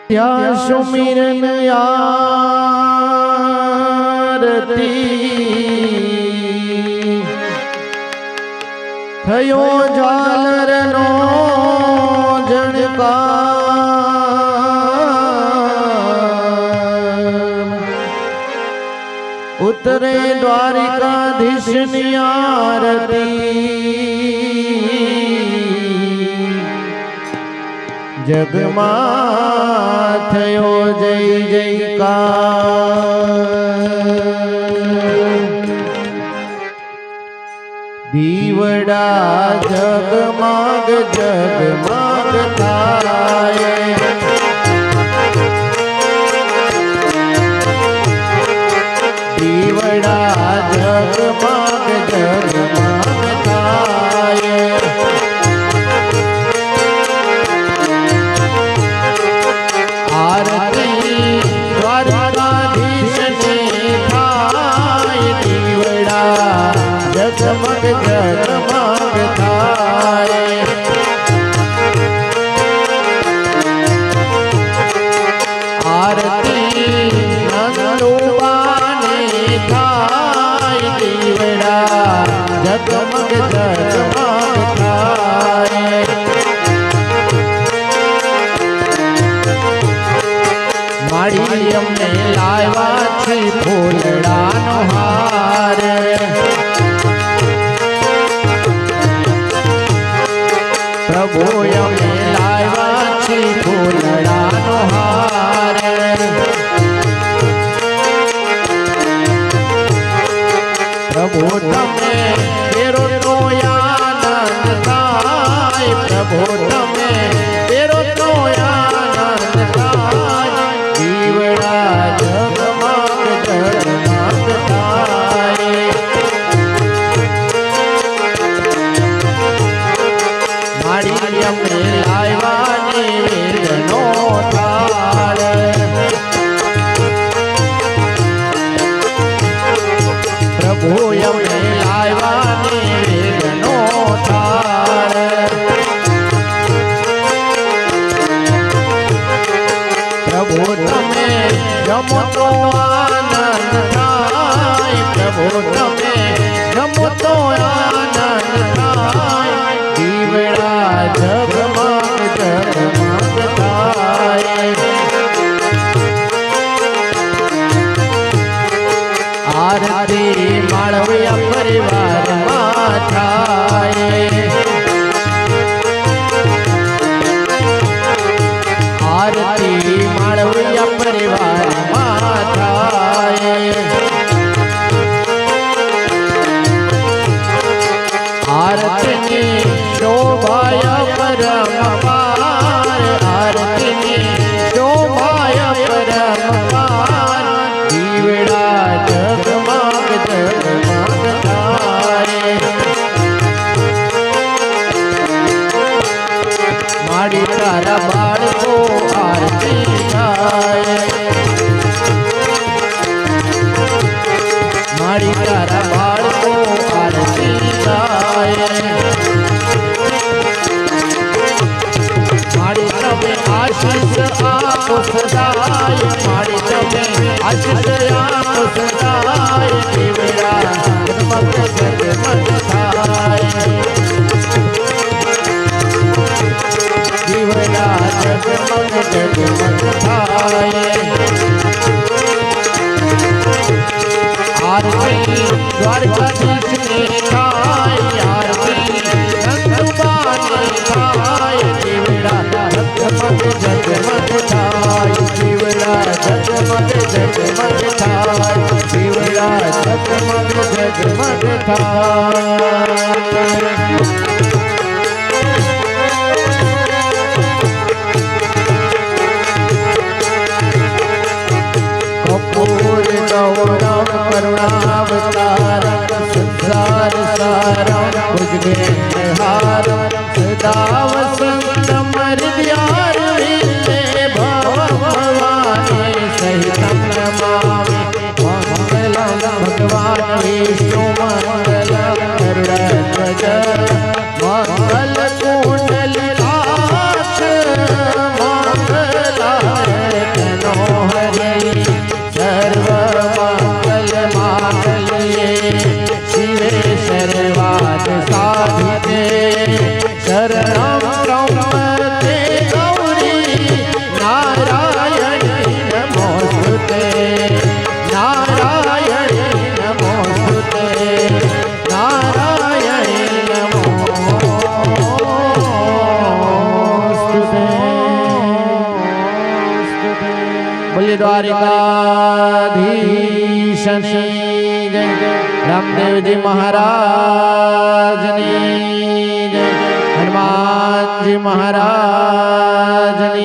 ત્યાં સુમિરન આરતી થયો ઝાલરનો ઝણકાર ઉતરે દ્વારિકાધીશની આરતી જગમાં થયો જય જયકાર દીવડા જગમગ જગમગ થાય દીવડા જગમગ જગમગ થાય આરતી દ્વારકાધીશની થાય દીવડા જગમગ જગમગ થાય આરતી નંદુબાને થાય દીવડા જગમગ જગમગ થાય માડી અમને લાવ્યા છે ફૂલડાનો હાર પ્રભુ અમે લાવ્યા છે ફૂલડાનો હાર પ્રભુ તમે તેરો તો આનંદ થાય પ્રભુ તમે તેરો તો આનંદ થાય દીવડા જગમગ જગમગ થાય માડી અમને લાવ્યાની વેદનો થાળ પ્રભુ અમને લાવ્યાની વેદનો થાળ પ્રભુ તમે જમો તો આનંદ થાય પ્રભુ તમે જમો તો આનંદ થાય દીવડા જગમગ જગમગ થાય આરતી માળવિયા પરિવારમાં થાય આરતી માળવિયા પરિવારમાં થાય આરતીની શોભાય પરમ પાર આરતીની શોભાય પરમ પાર દીવડા જગમગ જગમગ થાય માડી તારા બાળકો આરતી થાય માડી તારા બાળકો આરતી થાય માડી તમે આશીષ આપો સદાય માડી તમે આશીષ આપો સદાય દીવડા જગમગ જગમગ થાય દીવડા જગમગ જગમગ થાય આરતી દ્વારકાધીશની થાય આરતી નંદુબાની થાય દીવડા જગમગ જગમગ થાય દીવડા જગમગ જગમગ થાય દીવડા જગમગ જગમગ થાય કપૂર ગૌરવ કરુણાવતારમ સંસાર સારમ ભુજગેન્દ્રહાર સદા વસંત મર્યાર વિલે ભવ ભવાની સહિતમ નમામિ મંગલમ ભગવાન વિષ્ણુ મંગલમ ગરુડધ્વજ મંગલ કુંડલિકાક્ષ મંગલાય દ્વારિકાધીશની જય, રામદેવજી મહારાજની જય, હનુમાનજી મહારાજની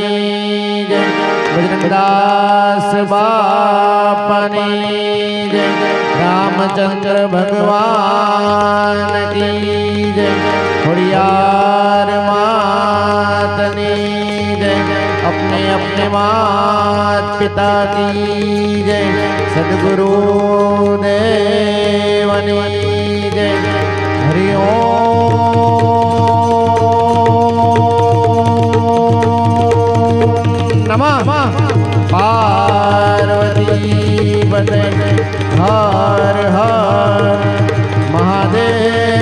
જય, બજરંગદાસ બાપાની જય, રામચંદ્ર ભગવાન કી જય, ખોડિયાર માતની જય, अपने अपने मात पिता की जय, सद्गुरु देवनी जय, हरि ओम नमः पार्वती पते हर हर महादेव।